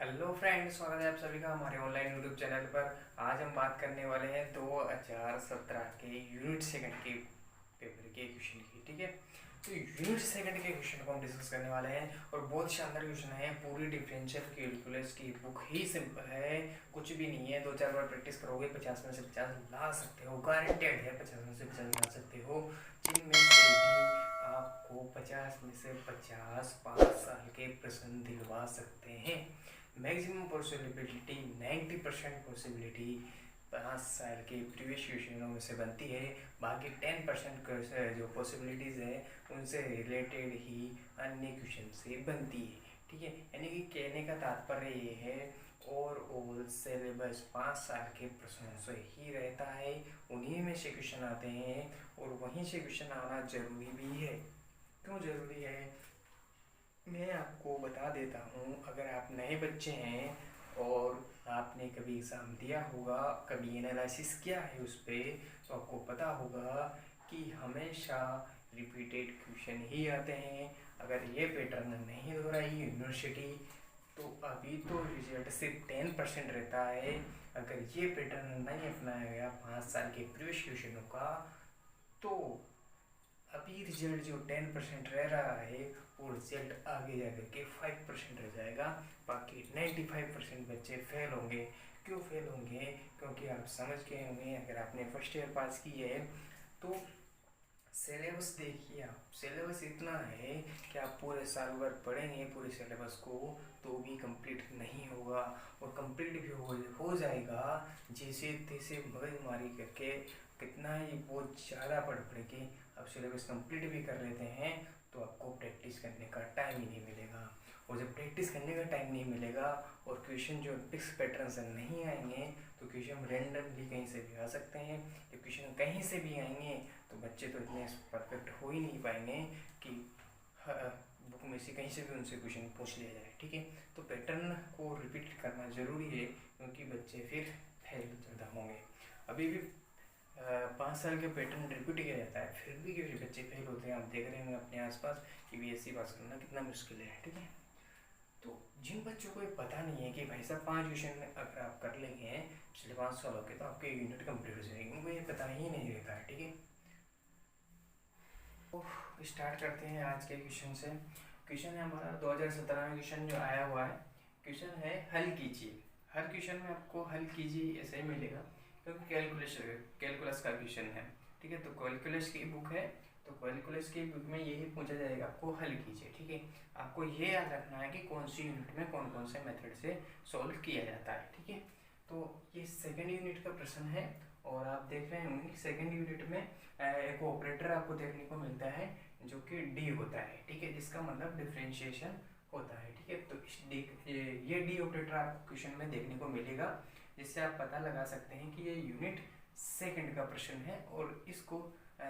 Hello friends, स्वागत है आप सभी का हमारे ऑनलाइन यूट्यूब चैनल पर। आज हम बात करने वाले हैं 2017 के यूनिट सेकंड के पेपर के क्वेश्चन की। ठीक है, तो यूनिट सेकंड के क्वेश्चन को हम डिस्कस करने वाले हैं और बहुत शानदार क्वेश्चन है। पूरी डिफरेंशियल कैलकुलस की बुक ही सिंपल है, कुछ भी नहीं है। 2-4 बार प्रैक्टिस करोगे 50 में से 50 ला सकते हो, गारंटेड है 50 में से 50 ला सकते हो। जिनमें से भी आपको 50 में से 50 5 साल के प्रश्न दिलवा सकते हैं। मैक्सिमम पॉसिबिलिटी 90% पॉसिबिलिटी 5 साल के प्रीवियस क्वेश्चनों में से बनती है। बाकी 10% जो पॉसिबिलिटीज़ है उनसे रिलेटेड ही अन्य क्वेश्चन से बनती है। ठीक है, यानी कि कहने का तात्पर्य ये है ओवरऑल सिलेबस 5 साल के प्रश्नों से ही रहता है, उन्हीं में से क्वेश्चन आते हैं और वहीं से क्वेश्चन आना जरूरी भी है। क्यों जरूरी है मैं आपको बता देता हूँ। अगर आप नए बच्चे हैं और आपने कभी एग्ज़ाम दिया होगा, कभी एनालिसिस किया है उस पर, तो आपको पता होगा कि हमेशा रिपीटेड क्वेश्चन ही आते हैं। अगर ये पैटर्न नहीं दोहराई यूनिवर्सिटी तो अभी तो रिजल्ट सिर्फ 10% रहता है। अगर ये पैटर्न नहीं अपनाया गया 5 साल के प्रीवियस क्वेश्चनों का, तो अभी रिजल्ट जो 10% रह रहा है वो रिजल्ट आगे जाकर के 5% रह जाएगा। बाकी 95% बच्चे फेल होंगे। क्यों फेल होंगे? क्योंकि आप समझ गए होंगे, अगर आपने फर्स्ट ईयर पास की है तो सिलेबस देखिए। आप सिलेबस इतना है कि आप पूरे साल भर पढ़ेंगे पूरे सिलेबस को तो भी कंप्लीट नहीं होगा, और कंप्लीट भी हो जाएगा जैसे तैसे मगजमारी करके। कितना ही बहुत ज़्यादा पढ़ के आप सिलेबस कंप्लीट भी कर लेते हैं तो आपको प्रैक्टिस करने का टाइम ही नहीं मिलेगा। और जब प्रैक्टिस करने का टाइम नहीं मिलेगा और क्वेश्चन जो फिक्स पैटर्न से नहीं आएंगे तो क्वेश्चन रैंडमली कहीं से भी आ सकते हैं। जब क्वेश्चन कहीं से भी आएंगे तो बच्चे तो इतने परफेक्ट हो ही नहीं पाएंगे कि बुक में से कहीं से भी उनसे क्वेश्चन पूछ लिया जाए। ठीक है, तो पैटर्न को रिपीट करना ज़रूरी है क्योंकि बच्चे फिर फेल ज़्यादा होंगे। अभी भी 5 साल के पैटर्न रिपीट किया जाता है फिर भी क्योंकि बच्चे फेल होते हैं। आप देख रहे होंगे अपने आसपास कि बीएससी पास करना कितना मुश्किल है। ठीक है, तो जिन बच्चों को ये पता नहीं है कि भाई साहब 5 क्वेश्चन अगर आप कर लेंगे पिछले 5 सालों के तो आपके यूनिट कंप्लीट हो जाएगी, उनको ये पता ही नहीं रहता है। ठीक है, तो स्टार्ट करते हैं आज के क्वेश्चन से। क्वेश्चन है हमारा 2017 में क्वेश्चन जो आया हुआ है, क्वेश्चन है हल कीजिए। हर क्वेश्चन में आपको हल कीजिए ऐसे ही मिलेगा क्योंकि कैलकुलस का क्वेश्चन है। ठीक है, तो कैलकुलस की बुक है तो कैलकुलस की बुक में यही पूछा जाएगा आपको हल कीजिए। ठीक है, आपको ये याद रखना है कि कौन सी यूनिट में कौन कौन से मेथड से सॉल्व किया जाता है। ठीक है, तो ये सेकेंड यूनिट का प्रश्न है और आप देख रहे होंगे कि सेकेंड यूनिट में एक ऑपरेटर आपको देखने को मिलता है जो कि डी होता है। ठीक है, जिसका मतलब डिफरेंशिएशन होता है। ठीक है, तो इस डी ये डी ऑपरेटर आपको क्वेश्चन में देखने को मिलेगा, जिससे आप पता लगा सकते हैं कि ये यूनिट सेकंड का प्रश्न है और इसको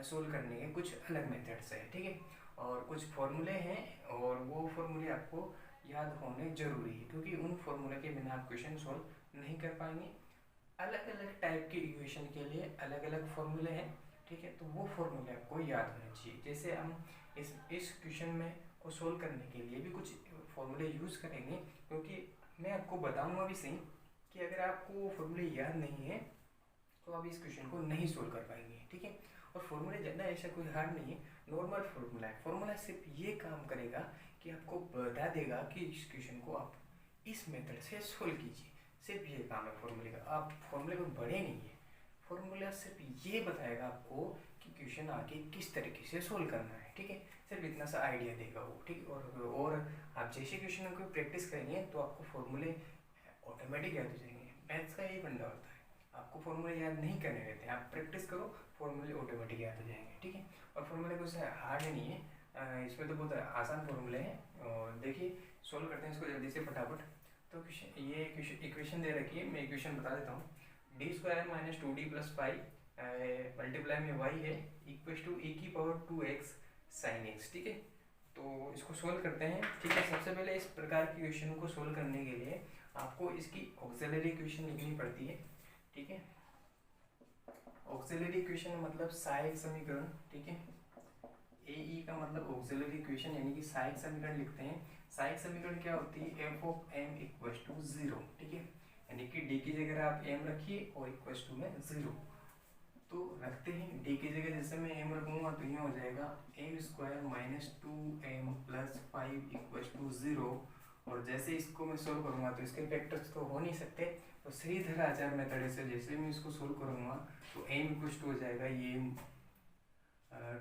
सोल्व करने के कुछ अलग मेथड्स है। ठीक है, और कुछ फॉर्मूले हैं और वो फॉर्मूले आपको याद होने जरूरी है क्योंकि उन फॉर्मूले के बिना आप क्वेश्चन सोल्व नहीं कर पाएंगे। अलग अलग टाइप के इक्वेशन के लिए अलग अलग फॉर्मूले हैं। ठीक है, तो वो फॉर्मूले आपको याद होने चाहिए। जैसे हम इस क्वेश्चन में को सोल्व करने के लिए भी कुछ फॉर्मूले यूज़ करेंगे क्योंकि मैं आपको बताऊंगा भी सही कि अगर आपको वो फॉर्मूले याद नहीं है तो आप इस क्वेश्चन को नहीं सोल्व कर पाएंगे। ठीक है, और फॉर्मूले ज़्यादा ऐसा कोई हार्ड नहीं है, नॉर्मल फॉर्मूला है। फॉर्मूला सिर्फ ये काम करेगा कि आपको बता देगा कि इस क्वेश्चन को आप इस मेथड से सोल्व कीजिए, सिर्फ ये काम है फॉर्मूले का। आप फॉर्मूले को बड़े नहीं है, फॉर्मूला सिर्फ ये बताएगा आपको कि क्वेश्चन आगे किस तरीके से सोल्व करना है। ठीक है, सिर्फ इतना सा आइडिया देगा वो। ठीक, और आप जैसे क्वेश्चन को प्रैक्टिस करेंगे तो आपको फॉर्मूले ऑटोमेटिक याद हो जाएंगे। मैथ्स का यही फंडा होता है, आपको फॉर्मूले याद नहीं करने रहते हैं, आप प्रैक्टिस करो फॉर्मूले ऑटोमेटिक याद हो जाएंगे। ठीक है, और फॉर्मूले कुछ हार्ड नहीं है, इसमें तो बहुत आसान फॉर्मूले हैं। और देखिए सोल्व करते हैं इसको जल्दी से फटाफट। तो ये इक्वेशन दे रखी है, मैं इक्वेशन बता देता हूँ। D square minus 2d plus 5 multiply में y है इक्वल टू e की पावर 2x साइन x। ठीक है, तो इसको सोल्व करते हैं। ठीक है, सबसे पहले इस प्रकार की क्वेश्चन को सोल्व करने के लिए आपको इसकी ऑक्सिलरी इक्वेशन लिखनी पड़ती है। ठीक है, ऑक्सिलरी इक्वेशन मतलब सहायक समीकरण। ठीक है, ए ई का मतलब ऑक्सिलरी इक्वेशन यानी कि सहायक समीकरण लिखते हैं। सहायक समीकरण क्या होती है, F of M equal to 0, ठीक है, यानी कि डी की जगह आप एम रखिए और इक्वल टू में 0 तो रखते हैं। डी की जगह जैसे मैं एम रखूंगा तो ये हो जाएगा M square minus 2m plus 5 equal to 0, और जैसे इसको मैं सोल्व करूंगा तो इसके फैक्टर्स तो हो नहीं सकते, तो श्रीधर आचार्य मेथड से जैसे मैं इसको सोल्व करूंगा तो एम इक्वल टू हो जाएगा ये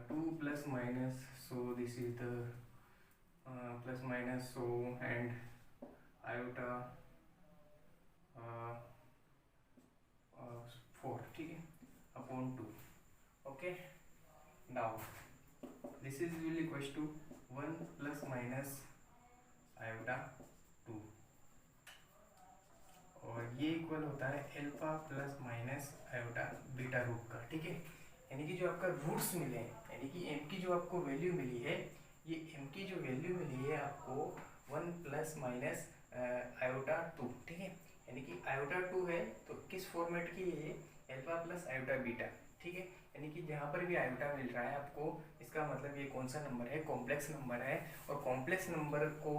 2 plus minus, so this is the plus minus, so and iota 4, ठीक है, upon 2, okay. Now this is will equal to 1 plus minus iota 2, और ये इक्वल होता है alpha plus minus iota beta root का, ठीक है। यानी कि जो आपका रूट्स मिले हैं, यानी कि एम की जो आपको वैल्यू मिली है, ये एम की जो वैल्यू मिली है आपको 1 प्लस माइनस आयोटा 2, ठीक है, यानी कि आयोटा 2 है तो किस फॉर्मेट की है, एल्फा प्लस आयोटा बीटा, ठीक है, यानी कि जहाँ पर भी आयोटा मिल रहा है आपको, इसका मतलब ये कौन सा नंबर है, कॉम्प्लेक्स नंबर है। और कॉम्प्लेक्स नंबर को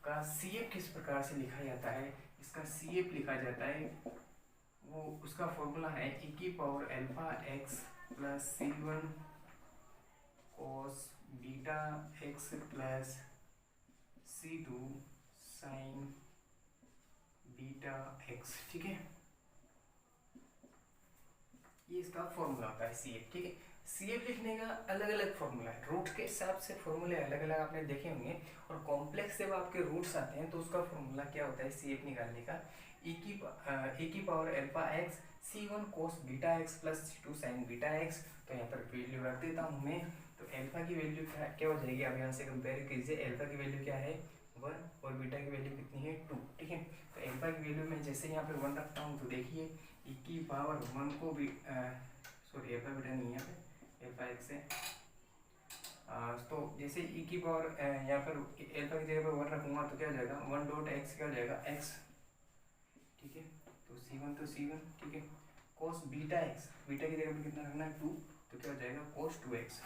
का सीएफ किस प्रकार से लिखा जाता है, इसका सीएफ लिखा जाता है, वो उसका फॉर्मूला है e की power alpha x plus c1 cos beta x plus c2 sign beta x, ठीक है, ये इसका फॉर्मूला होता है सीएफ, ठीक है। सीएफ लिखने का अलग अलग फॉर्मूला है, रूट के हिसाब से फॉर्मूले अलग अलग आपने देखे होंगे, और कॉम्प्लेक्स जब आपके रूट्स आते हैं तो उसका फॉर्मूला क्या होता है सीएफ निकालने का, e की power alpha x c1 cos beta x plus c2 sign beta x. तो यहाँ पर वैल्यू रख देता हूँ मैं, तो अल्फा की वैल्यू क्या हो जाएगी, अब यहाँ से कंपेयर कीजिए, अल्फा की वैल्यू क्या है 1 और बीटा की वैल्यू कितनी है 2, ठीक है। तो अल्फा की वैल्यू मैं जैसे यहाँ पर 1 रखता हूँ तो देखिए e की पावर 1 को भी सॉरी अल्फा बीटा नहीं है, अल्फा एक्स है, तो जैसे e की पावर यहाँ पर अल्फा की जगह पर 1 रखूँगा तो क्या हो जाएगा 1 डॉट एक्स, क्या हो जाएगा x, ठीक है, तो c1 तो c1, ठीक है, cos बीटा एक्स, बीटा की जगह पर कितना रखना है 2, तो क्या हो जाएगा cos 2x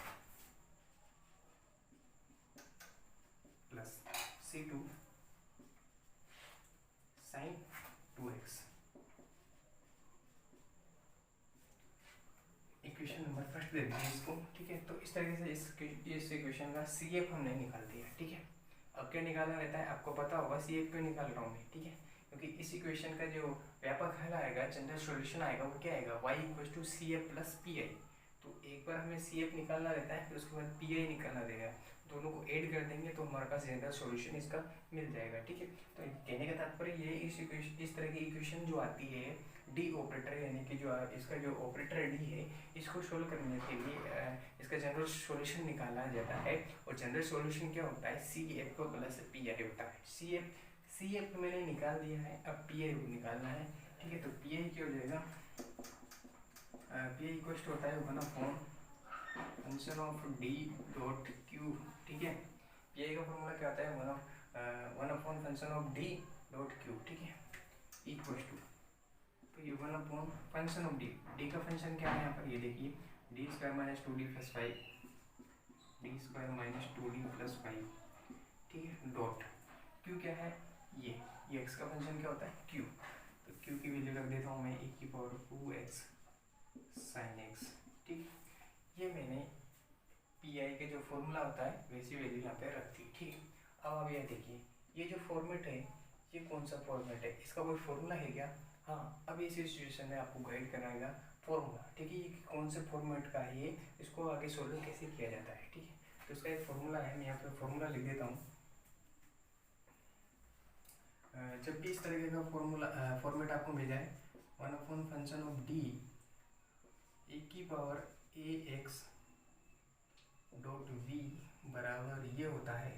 plus c2 sine 2x। Equation number first दे दीजिए इसको, ठीक है। तो इस तरीके से इस इक्वेशन का सीएफ हमने निकाल दिया, ठीक है। अब क्या निकालना रहता है आपको पता होगा, सीएफ क्यों निकाल रहा हूँ मैं, ठीक है, क्योंकि इस इक्वेशन का जो व्यापक हल आएगा, जनरल सॉल्यूशन आएगा, वो क्या आएगा y equal to C F plus P I. तो एक बार हमें सी एफ निकालना रहता है, फिर उसके बाद पी आई निकालना रहेगा, दोनों को ऐड कर देंगे तो हमारे पास जनरल सॉल्यूशन इसका मिल जाएगा, ठीक है। तो कहने का तात्पर्य ये इस तरह की इक्वेशन जो आती है डी ऑपरेटर, यानी कि जो इसका जो ऑपरेटर डी है, इसको सोल्व करने के लिए इसका जनरल सॉल्यूशन निकाला जाता है, और जनरल सॉल्यूशन क्या होता है सी एफ को प्लस पी आई होता है। सी एफ मैंने निकाल दिया है, अब पी आई को निकालना है, ठीक है। तो पी आई क्या हो जाएगा, पी आई इक्वल होता है 1/, function of D dot Q, ठीक है। पी आई का फॉर्मूला क्या होता है 1/, function of D dot Q, ठीक है, इक्वल टू, तो ये 1/, फंक्शन ऑफ डी का फंक्शन क्या है यहाँ पर, ये देखिए D square minus 2d plus 5, D square minus 2d plus 5, ठीक है, डॉट क्यू क्या है, ये एक्स का फंक्शन क्या होता है क्यू, तो क्यू की वैल्यू रख देता हूँ मैं e की पावर 2x साइन एक्स, ठीक। ये मैंने पी आई के जो फॉर्मूला होता है वैसी वैल्यू यहाँ पे रख दी, ठीक है। अब ये देखिए ये जो फॉर्मेट है ये कौन सा फॉर्मेट है, इसका कोई फॉर्मूला है क्या, हाँ, अब इस सिचुएशन में आपको गाइड कराएगा फॉर्मूला, ठीक है, ये कौन से फॉर्मेट का है, ये इसको आगे सोल्व कैसे किया जाता है, ठीक है। तो इसका एक फॉर्मूला है, मैं यहाँ पे फॉर्मूला लिख देता हूँ। जब भी इस तरीके का फॉर्मेट आपको मिल जाए, 1/, फंक्शन ऑफ डी e की power A X dot V बराबर ये होता है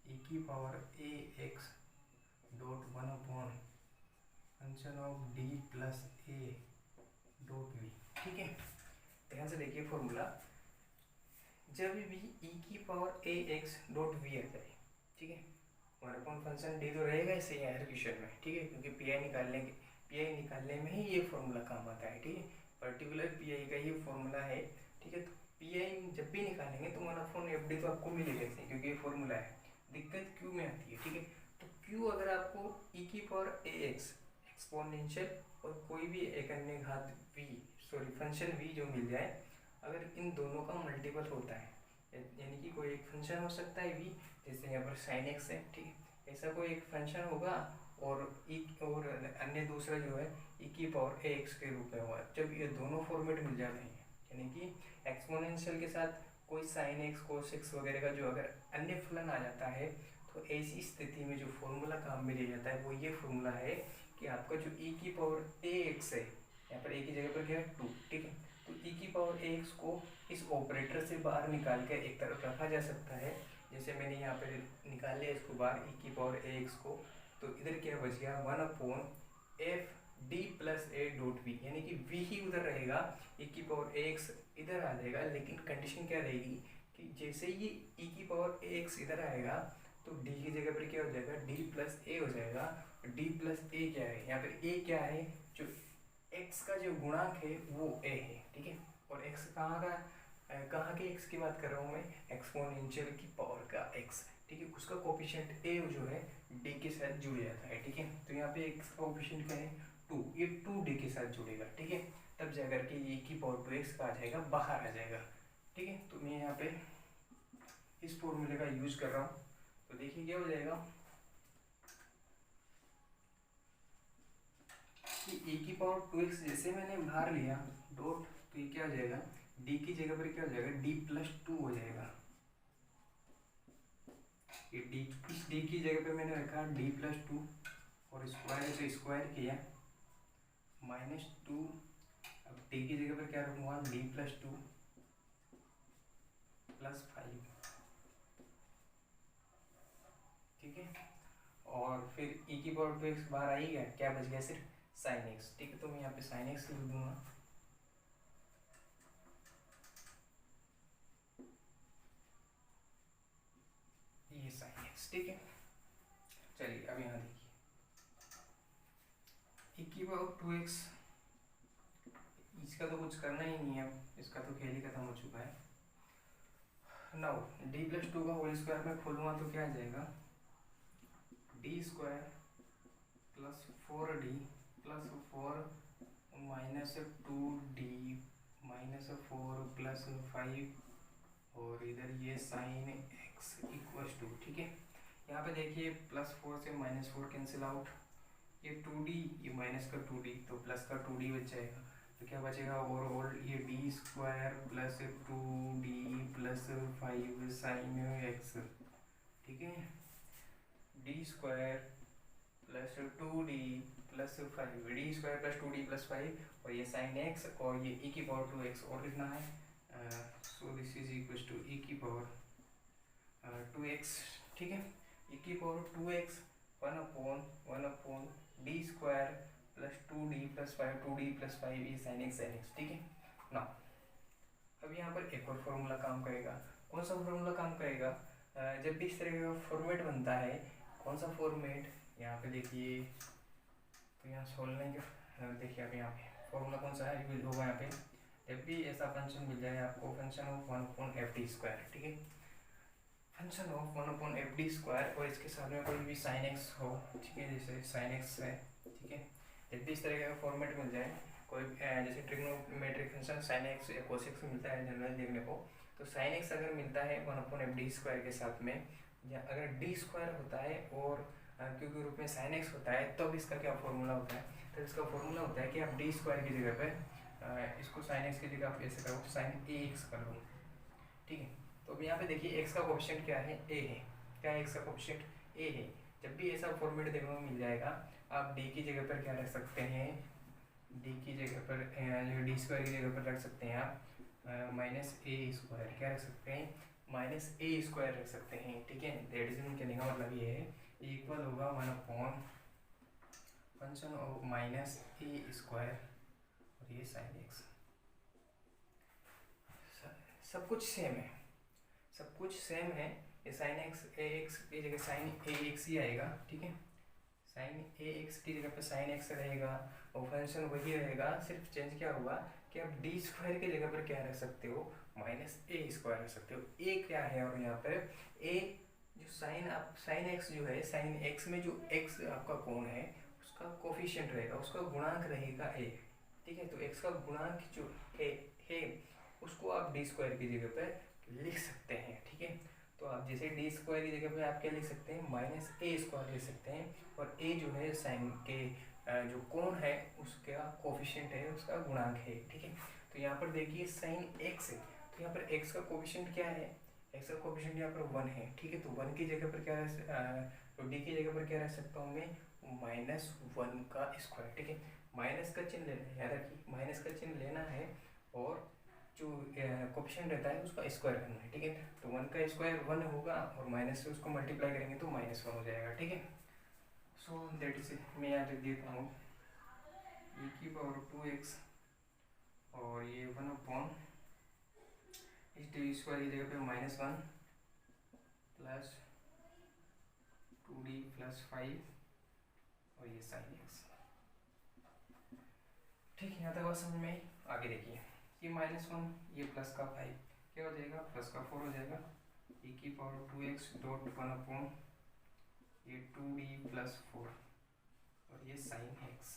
e की power A X dot 1/, function of D plus A dot V, ठीक है। ध्यान से देखिए फॉर्मूला, जब भी e की power A X dot V आ जाए, ठीक है, 1/, फंक्शन डी तो रहेगा इसे हर क्वेश्चन में, ठीक है, क्योंकि पी आई निकालने में ही ये फॉर्मूला काम आता है, ठीक है, पर्टिकुलर पी आई का ये फॉर्मूला है, ठीक है। तो पी आई जब भी निकालेंगे तो 1/FD तो आपको मिलेगा इसे, क्योंकि ये फॉर्मूला है। दिक्कत क्यू में आती है, ठीक है। तो क्यू अगर आपको e⁴ax एक्सपोनेंशियल और कोई भी एक अन्य घात v, सॉरी फंक्शन v जो मिल जाए, अगर इन दोनों का मल्टीपल होता है, यानी कि कोई एक फंक्शन हो सकता है v, जैसे यहाँ पर sin x है, ठीक है, ऐसा कोई एक फंक्शन होगा और अन्य दूसरा जो है e⁴ax के रूप में हुआ। जब ये दोनों फॉर्मेट मिल जाते हैं, यानी कि एक्सपोनेंशियल के साथ कोई sin x cos x वगैरह का जो अगर अन्य फलन आ जाता है, तो ऐसी स्थिति में जो फॉर्मूला काम में लिया जाता है वो ये फॉर्मूला है कि आपका जो e⁴ax है, यहाँ पर a की जगह पर क्या है 2, ठीक है। तो e⁴ax को इस ऑपरेटर से बाहर निकाल कर एक तरफ रखा जा सकता है, जैसे मैंने यहाँ पर निकाल लिया इसको बाहर e⁴ax को, तो इधर क्या बच गया 1/fd + a डॉट v, यानी कि v ही उधर रहेगा, e⁴ax इधर आ जाएगा। लेकिन कंडीशन क्या रहेगी कि जैसे ही e⁴ax इधर आएगा तो d की जगह पर क्या हो जाएगा d + a हो जाएगा। d + a क्या है, यहाँ पर a क्या है, जो x का जो गुणांक है वो a है, ठीक है। और x कहाँ के x की बात कर रहा हूँ मैं, एक्सपोनेंशियल की पावर का x, ठीक है। उसका कोफिशिएंट a जो है d के साथ जुड़ जाता है, ठीक है। तो यहाँ पे x का कोफिशिएंट क्या है 2, ये 2d के साथ जुड़ेगा, ठीक है। तब जाकर के e⁴2x का आ जाएगा, बाहर आ जाएगा, ठीक है। तो मैं यहाँ पे इस फॉर्मूले का यूज कर रहा हूँ, तो देखिए क्या हो जाएगा कि e⁴2x जैसे मैंने बाहर लिया डॉट, तो ये क्या हो जाएगा d की जगह पर क्या हो जाएगा d + 2 हो जाएगा। ये d, इस d की जगह पे मैंने रखा d + 2 और स्क्वायर से स्क्वायर किया -2। अब d की जगह पर क्या रखूँगा d + 2 + 5, ठीक है। और फिर e⁴2x बाहर आई गया, क्या बच गया सिर्फ sin x, ठीक है। तो मैं यहाँ पे sin x लिख दूंगा, ये sin x, ठीक है। चलिए अब यहाँ देखिए e⁴2x, इसका तो कुछ करना ही नहीं है, इसका तो खेल ही खत्म हो चुका है। नाउ d + 2 का होल स्क्वायर में खोलूँगा तो क्या आ जाएगा d² + 4d + 4 -2d -4 + 5, और इधर ये sin x = 2, ठीक है। यहाँ पे देखिए +4 से -4 कैंसिल आउट, ये 2d, ये माइनस का 2d, तो प्लस का 2d बच जाएगा। तो क्या बचेगा ओवरऑल, ये d² + 2d + 5 sin x, ठीक है। d² + 2d + 5, d² + 2d + 5, और ये sin x, और ये e⁴2x और लिखना है। So this is equal to e⁴2x, ठीक है। e⁴2x 1/(d² + 2d + 5, 2d + 5 ये sin x, ठीक है ना। अब यहाँ पर एक और फॉर्मूला काम करेगा। कौन सा फॉर्मूला काम करेगा, जब भी इस तरह का फॉर्मेट बनता है, कौन सा फॉर्मेट, यहाँ पे देखिए, तो यहाँ सोल्व के देखिए अब यहाँ पे फॉर्मूला कौन सा है यूज होगा। यहाँ पे जब भी ऐसा फंक्शन मिल जाए आपको, फंक्शन ऑफ 1/fd², ठीक है, फंक्शन ऑफ 1/fd², और इसके साथ में कोई भी sin x हो, ठीक है, जैसे sin x है, ठीक है। जब भी इस तरह का फॉर्मेट मिल जाए, कोई जैसे ट्रिग्नोमेट्रिक फंक्शन sin x या cos x मिलता है जनरल देखने को, तो sin x अगर मिलता है 1/fd² के साथ में, या अगर d² होता है और q के रूप में sin x होता है, तब इसका क्या फॉर्मूला होता है, तो इसका फॉर्मूला होता है कि आप d² की जगह पे इसको sin x की जगह आप ऐसे करो sin ax कर लो, ठीक है। तो अब यहाँ पे देखिए x का कोफिशिएंट क्या है, a है, क्या है x का कोफिशिएंट a है। जब भी ऐसा फॉर्मेट देखने को मिल जाएगा, आप d की जगह पर क्या रख सकते हैं, d की जगह पर d² की जगह पर रख सकते हैं आप -a², क्या रख सकते हैं -a² रख सकते हैं, ठीक है। दैट इज मीन कहने का मतलब ये है इक्वल होगा 1/, फंक्शन ऑफ -a² और ये sin x। सब कुछ सेम है, सब कुछ सेम है। ये sin x ax की जगह sin ax ही आएगा, ठीक है। sin ax की जगह पे sin x रहेगा और फंक्शन वही रहेगा, सिर्फ चेंज क्या होगा कि कि आप डी स्क्वायर की जगह पर क्या रख सकते हो, माइनस ए स्क्वायर रख सकते हो। ए क्या है, और यहाँ पर ए जो साइन एक्स जो है, साइन एक्स में जो एक्स आपका कोण है उसका कोफिशिएंट रहेगा, उसका गुणांक रहेगा ए, ठीक है। तो एक्स का गुणांक जो है उसको आप डी स्क्वायर की जगह पर लिख सकते हैं, ठीक है। तो आप जैसे डी स्क्वायर की जगह पे आप क्या लिख सकते हैं, माइनस ए स्क्वायर लिख सकते हैं, और ए जो है साइन के जो कोण है उसका कोफिशिएंट है, उसका गुणांक है, ठीक है। तो यहाँ पर देखिए साइन एक्स है, तो यहाँ पर एक्स का कोफिशिएंट क्या है, एक्स का कोफिशिएंट यहाँ पर 1 है, ठीक है। तो 1 की जगह पर क्या तो डी की जगह पर क्या रख सकता हूँ मैं, -1 का स्क्वायर, ठीक है। माइनस का चिन्ह लेना है, याद रखिए माइनस का चिन्ह लेना है, और जो कोफिशिएंट रहता है उसका स्क्वायर करना है, ठीक है। तो 1 का स्क्वायर 1 होगा, और माइनस से उसको मल्टीप्लाई करेंगे तो -1 हो जाएगा, ठीक है। सो दैट इज मैं यहाँ लिख देता हूँ e⁻2x, और ये 1 इस डी स्क्वायर की जगह पे -1 प्लस 2d प्लस 5, और ये साइन एक्स, ठीक है। यहाँ तक बात समझ में आई। आगे देखिए ये -1 ये प्लस का 5 क्या हो जाएगा, प्लस का 4 हो जाएगा, e⁻2x डॉट 1 ये 2d प्लस 4, और ये साइन एक्स।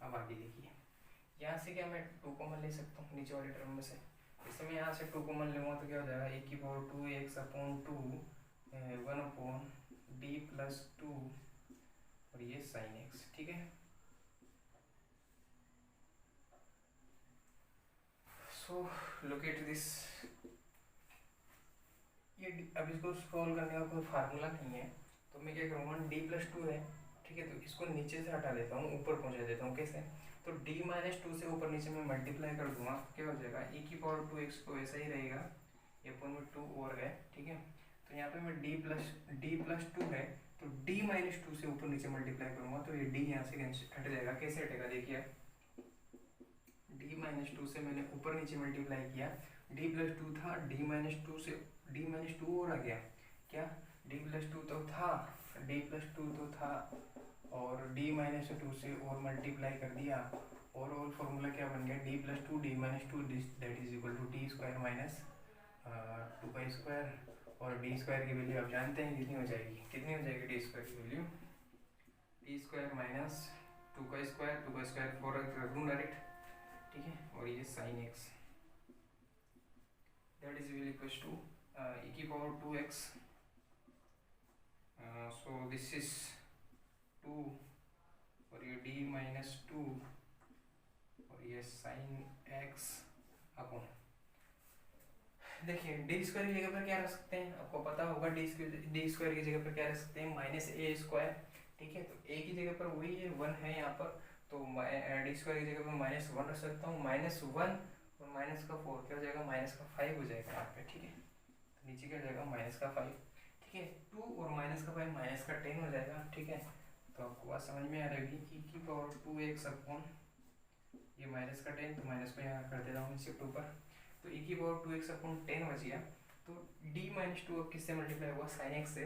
अब आगे देखिए यहाँ से क्या मैं 2 कॉमन ले सकता हूँ नीचे वाले टर्म में से, जैसे मैं यहाँ से 2 कॉमन लूँगा तो क्या हो जाएगा, e⁻2x/2 1/d प्लस 2, और ये साइन एक्स, ठीक है। सो लुक एट दिस, ये अब इसको सॉल्व करने का कोई फार्मूला नहीं है, तो मैं क्या करूँगा, d प्लस 2 है, ठीक है। तो इसको नीचे से हटा देता हूँ, ऊपर पहुँचा देता हूँ, कैसे, तो d-2 से ऊपर नीचे में मल्टीप्लाई कर दूंगा, क्या हो जाएगा, e⁻2x तो ऐसा ही रहेगा, ये अपन में 2 और है, ठीक है। तो यहाँ पे मैं d प्लस 2 है, तो d-2 से ऊपर नीचे मल्टीप्लाई करूँगा तो ये d यहाँ से हट जाएगा, कैसे हटेगा देखिए, d-2 से मैंने ऊपर नीचे मल्टीप्लाई किया, d प्लस 2 था, d-2 से d-2 और आ गया, क्या d प्लस 2 तो था, d प्लस 2 तो था, और d-2 से और मल्टीप्लाई कर दिया, और फॉर्मूला क्या बन गया, d plus 2 d-2 that is equal to d square minus 2 square, और d स्क्वायर की वैल्यू आप जानते हैं कितनी हो जाएगी, कितनी हो जाएगी d स्क्वायर की value, d square minus 2 square 4 रख दूँ डायरेक्ट, ठीक है। और ये sine X that is equal to e⁻2x, so this is 2, और ये d-2, और ये साइन एक्स अपॉन, देखिए डी स्क्वायर की जगह पर क्या रख सकते हैं, आपको पता होगा डी स्क्वायर की जगह पर क्या रख सकते हैं, -a स्क्वायर, ठीक है। तो a की जगह पर वही है 1 है यहाँ पर, तो डी स्क्वायर की जगह पर -1 रख सकता हूँ, -1 और माइनस का 4 क्या हो जाएगा, -5 हो जाएगा यहाँ पे, ठीक है। तो नीचे क्या हो जाएगा, -5, ठीक है। 2 और -5 -10 हो जाएगा, ठीक है। तो आपको बात समझ में आ रही है कि e⁻2x अपॉन ये -10, तो माइनस को यहाँ कर देता हूँ शिफ्ट ऊपर, तो e⁻2x अपॉन 10 बच गया। तो d-2 अब किससे मल्टीप्लाई होगा, साइन एक्स से,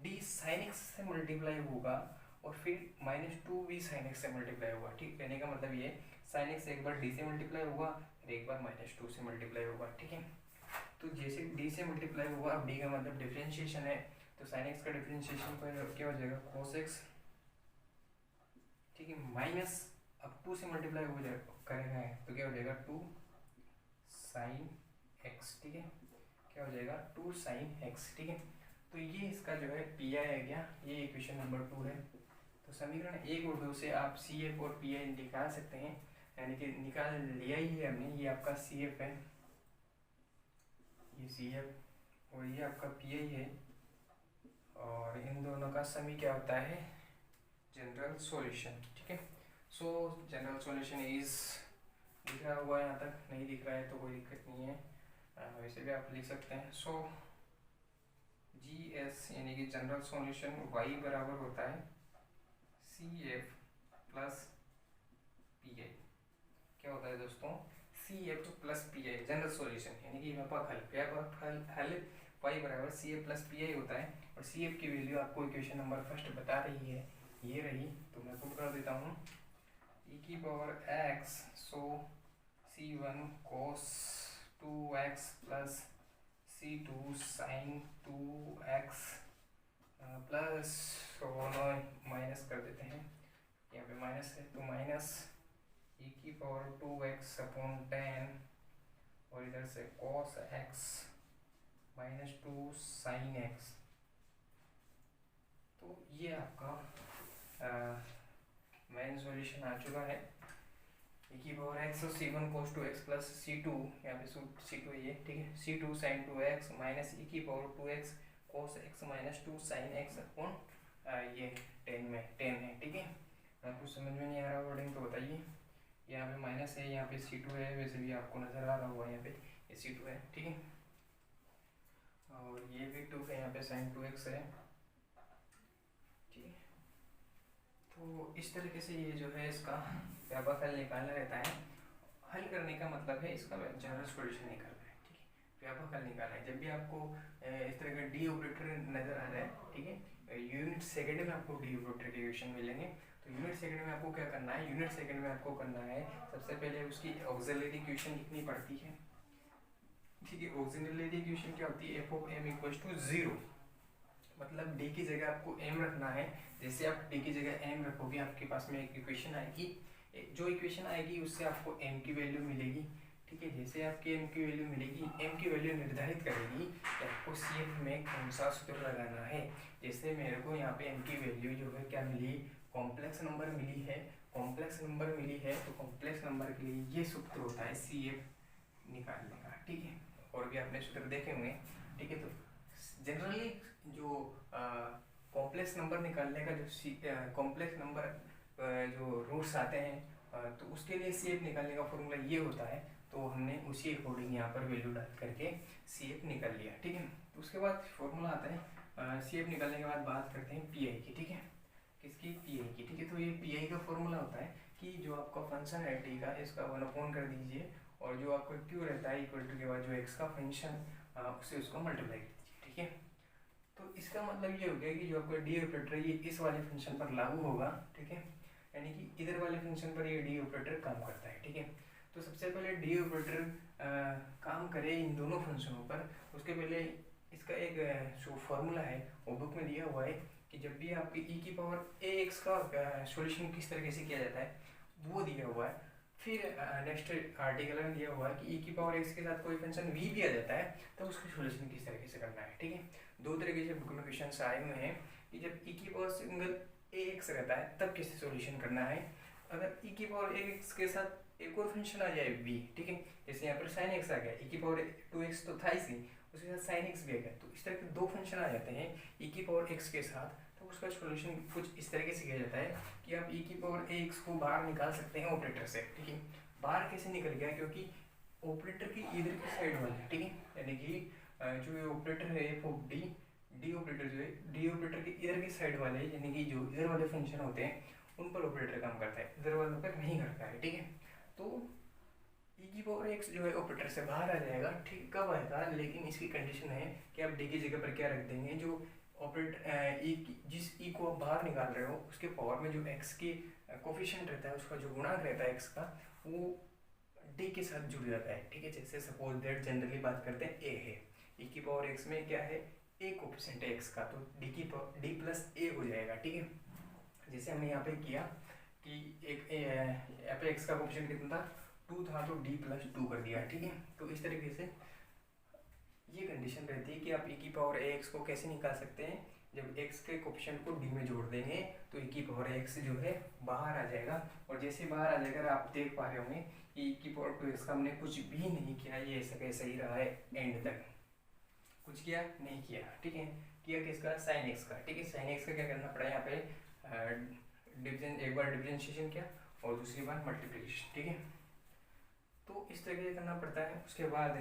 d साइन एक्स से मल्टीप्लाई होगा, और फिर -2 भी साइन एक्स से मल्टीप्लाई होगा, ठीक। कहने का मतलब ये साइन एक्स एक बार d से मल्टीप्लाई होगा और एक बार -2 से मल्टीप्लाई होगा, ठीक है। तो जैसे d से मल्टीप्लाई होगा, अब d का मतलब डिफरेंशिएशन है, तो साइन एक्स का डिफरेंशिएशन पर क्या हो जाएगा, cos x, ठीक है, माइनस अब 2 से मल्टीप्लाई हो जाएगा करेगा है तो क्या हो जाएगा 2 साइन एक्स, ठीक है। क्या हो जाएगा 2 साइन एक्स, ठीक है। तो ये इसका जो है पी आई है गया, ये इक्वेशन नंबर 2 है। तो समीकरण 1 और 2 से आप सी एफ और पी आई निकाल सकते हैं, यानी कि निकाल लिया ही है हमने, ये आपका सी एफ है, ये सी एफ और ये आपका पी आई है, और इन दोनों का समी क्या होता है, जनरल सॉल्यूशन, ठीक है। सो जनरल सॉल्यूशन इज, दिख रहा हुआ यहाँ तक, नहीं दिख रहा है तो कोई दिक्कत नहीं है, वैसे भी आप लिख सकते हैं। सो जी एस यानी कि जनरल सॉल्यूशन y बराबर होता है C F plus P I. क्या होता है दोस्तों, C F plus P I general solution, यानी कि व्यापक हल, व्यापक हल y बराबर C F plus P I होता है। और सी एफ की वैल्यू आपको इक्वेशन नंबर फर्स्ट बता रही है, ये रही, तो मैं पुट कर देता हूँ e की पावर x, सो C1 cos 2x plus C2 sin 2x plus minus कर देते हैं, यहाँ पे माइनस है तो माइनस e की पावर 2x अपॉन 10 और इधर से cos x minus 2 sin x। तो ये आपका मेन सॉल्यूशन आ चुका है। e की पावर x और C1 cos 2x plus C2, यहाँ पे C2 ये ठीक है, C2 sin 2x minus e की power 2x cos x minus 2 sin x upon ये 10 है ठीक है। कुछ समझ में नहीं आ रहा वर्डिंग तो बताइए। यहाँ पे माइनस है, यहाँ पे C2 है, वैसे भी आपको नज़र आ रहा होगा यहाँ पे ये C2 है ठीक है, और ये भी 2 है, यहाँ पे sin 2x है ठीक है। तो इस तरीके से ये जो है इसका व्यापक हल निकालना रहता है। हल करने का मतलब है इसका जनरल सॉल्यूशन निकालना है ठीक है, व्यापक हल निकालना है। जब भी आपको इस तरह का डी ऑपरेटर नज़र आ जाए ठीक है, यूनिट सेकंड में आपको डी ऑपरेटर के इक्वेशन मिलेंगे। तो यूनिट सेकंड में आपको क्या करना है, यूनिट सेकंड में आपको करना है सबसे पहले उसकी ऑक्सिलरी इक्वेशन लिखनी पड़ती है ठीक है। ऑक्सिलरी इक्वेशन क्या होती है, F of M equal to 0, मतलब डी की जगह आपको एम रखना है। जैसे आप डी की जगह एम रखोगे आपके पास में एक इक्वेशन आएगी, जो इक्वेशन आएगी उससे आपको एम की वैल्यू मिलेगी ठीक है। जैसे आपकी एम की वैल्यू मिलेगी, एम की वैल्यू निर्धारित करेगी कि आपको सी एफ में कौन सा सूत्र लगाना है। जैसे मेरे को यहाँ पे एम की वैल्यू जो है क्या मिली, कॉम्प्लेक्स नंबर मिली है, कॉम्प्लेक्स नंबर मिली है, तो कॉम्प्लेक्स नंबर के लिए ये सूत्र होता है सी एफ निकालने का ठीक है। और भी आपने सूत्र देखे होंगे ठीक है। तो जनरली जो कॉम्प्लेक्स नंबर निकालने का जो कॉम्प्लेक्स नंबर जो रूट्स आते हैं तो उसके लिए सी एफ निकालने का फॉर्मूला ये होता है। तो हमने उसी अकॉर्डिंग यहाँ पर वैल्यू डाल करके सी एफ निकाल लिया ठीक है। तो उसके बाद फॉर्मूला आता है सी एफ निकालने के बाद बात करते हैं पी आई की ठीक है, किसकी, पी आई की ठीक है। तो ये पी आई का फॉर्मूला होता है कि जो आपका फंक्शन है टी का, इसका 1 कर दीजिए, और जो आपका क्यू रहता है इक्वल टू के बाद जो एक्स का फंक्शन उससे उसको मल्टीप्लाई कर दीजिए ठीक है। तो इसका मतलब ये हो गया कि जो आपका डी ऑपरेटर ये इस वाले फंक्शन पर लागू होगा ठीक है, यानी कि इधर वाले फंक्शन पर ये डी ऑपरेटर काम करता है ठीक है। तो सबसे पहले डी ऑपरेटर काम करे इन दोनों फंक्शनों पर, उसके पहले इसका एक जो फॉर्मूला है वो बुक में दिया हुआ है कि जब भी आपकी e की पावर ए एक्स का सॉल्यूशन किस तरीके से किया जाता है वो दिया हुआ है। फिर नेक्स्ट आर्टिकल में दिया हुआ है कि e की पावर एक्स के साथ कोई फंक्शन v भी आ जाता है तो उसका सॉल्यूशन किस तरीके से करना है ठीक है। दो तरीके से बुक में क्वेश्चन आए हुए हैं कि जब e की पावर सिंगल ए एक्स रहता है तब कैसे सॉल्यूशन करना है। अगर e की पावर ए एक्स के साथ एक और फंक्शन आ जाए v ठीक है, जैसे यहाँ पर sin x आ गया, e की पावर 2x तो था ही, उसके साथ sin x भी आ गया, तो इस तरह के दो फंक्शन आ जाते हैं e की पावर x के साथ, तो उसका सॉल्यूशन कुछ इस तरीके से किया जाता है कि आप e की पावर x को बाहर निकाल सकते हैं ऑपरेटर से ठीक है। बाहर कैसे निकल गया, क्योंकि ऑपरेटर की इधर की साइड वाले ठीक है, यानी कि जो ये ऑपरेटर है F of D, D operator जो है डी ऑपरेटर के इधर की साइड वाले यानी कि जो इधर वाले फंक्शन होते हैं उन पर ऑपरेटर काम करता है, इधर वालों पर नहीं करता है ठीक है। तो e की पावर x जो है ऑपरेटर से बाहर आ जाएगा ठीक, कब आएगा, लेकिन इसकी कंडीशन है कि आप d की जगह पर क्या रख देंगे, जो ऑपरेटर जिस e को आप बाहर निकाल रहे हो उसके पावर में जो x की कोफिशिएंट रहता है, उसका जो गुणांक रहता है x का, वो d के साथ जुड़ जाता है ठीक है। जैसे सपोज दैट जनरली बात करते हैं a है, e की पावर x में क्या है, a कोफिशिएंट है x का, तो d प्लस a हो जाएगा ठीक है। जैसे हमने यहाँ पे किया कि एक यहाँ पे x का कोफिशिएंट कितना था, 2 था, तो d प्लस 2 कर दिया ठीक है। तो इस तरीके से ये कंडीशन रहती है कि आप e की पावर x को कैसे निकाल सकते हैं, जब x के कोफिशिएंट को d में जोड़ देंगे तो e की पावर x जो है बाहर आ जाएगा, और जैसे बाहर आ जाएगा आप देख पा रहे होंगे कि e की पावर 2x का हमने कुछ भी नहीं किया, ये ऐसा कैसा ही रहा है एंड तक, कुछ किया नहीं किया ठीक है। किया किसका, साइन x का ठीक है। साइन x का क्या करना पड़ा यहाँ पे, डिवीजन, एक बार डिफरेंशिएशन किया और दूसरी बार मल्टीप्लिकेशन ठीक है। तो इस तरीके से करना पड़ता है। उसके बाद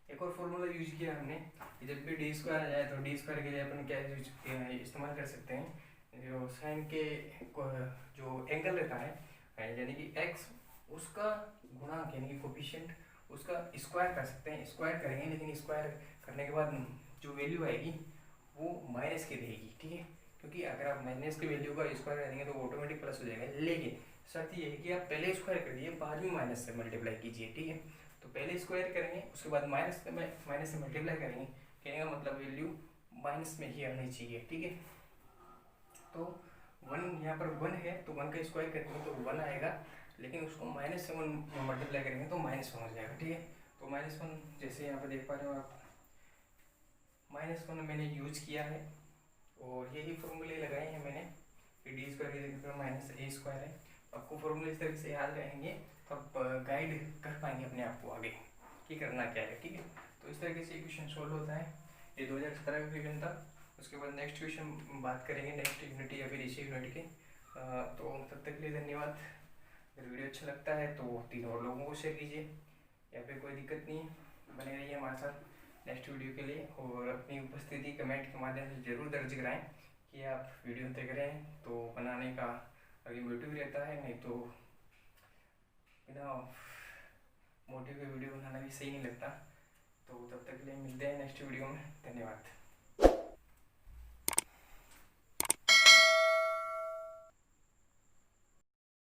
एक और फॉर्मूला यूज किया हमने कि जब भी डी स्क्वायर आ जाए तो डी स्क्वायर के लिए अपन क्या इस्तेमाल कर सकते हैं, जो साइन के जो एंगल रहता है यानी कि x उसका गुणांक यानी कि कोफिशिएंट उसका स्क्वायर कर सकते हैं, स्क्वायर करेंगे, लेकिन स्क्वायर करने के बाद जो वैल्यू आएगी वो माइनस की रहेगी ठीक है, क्योंकि अगर आप माइनस की वैल्यू का स्क्वायर करेंगे तो ऑटोमेटिक प्लस हो जाएगा, लेकिन शर्त ये है कि आप पहले स्क्वायर करिए, बाद में माइनस से मल्टीप्लाई कीजिए, ठीक है। तो पहले स्क्वायर करेंगे, उसके बाद माइनस से मल्टीप्लाई करेंगे, कहने का मतलब वैल्यू माइनस में ही आनी चाहिए, ठीक है। तो 1 यहाँ पर 1 है, तो 1 का स्क्वायर करेंगे तो 1 आएगा, लेकिन उसको माइनस से 1 मल्टीप्लाई करेंगे तो -1 हो जाएगा, ठीक है। तो -1 जैसे यहाँ पर देख पा रहे हो आप, -1 मैंने यूज किया है और यही फॉर्मूले लगाए हैं मैंने कि डी स्क्वायर की जगह माइनस ए स्क्वायर है। आपको फॉर्मूले इस तरीके से याद रहेंगे तो आप गाइड कर पाएंगे अपने आप को आगे कि करना क्या है, ठीक है। तो इस तरीके से क्वेश्चन सोल्व होता है। ये 2017 का क्वेश्चन था। उसके बाद नेक्स्ट क्वेश्चन बात करेंगे नेक्स्ट यूनिट या फिर इसी यूनिट के। तो तब तक के लिए धन्यवाद। अगर वीडियो अच्छा लगता है तो 3 और लोगों को शेयर कीजिए, या फिर कोई दिक्कत नहीं है बने रहिए हमारे साथ नेक्स्ट वीडियो के लिए। और अपनी उपस्थिति कमेंट के माध्यम से ज़रूर दर्ज कराएं कि आप वीडियो देख रहे हैं, तो बनाने का आगे मोटिव रहता है, नहीं तो बिना मोटिव के वीडियो बनाना भी सही नहीं लगता। तो तब तक के लिए मिलते हैं नेक्स्ट वीडियो में। धन्यवाद।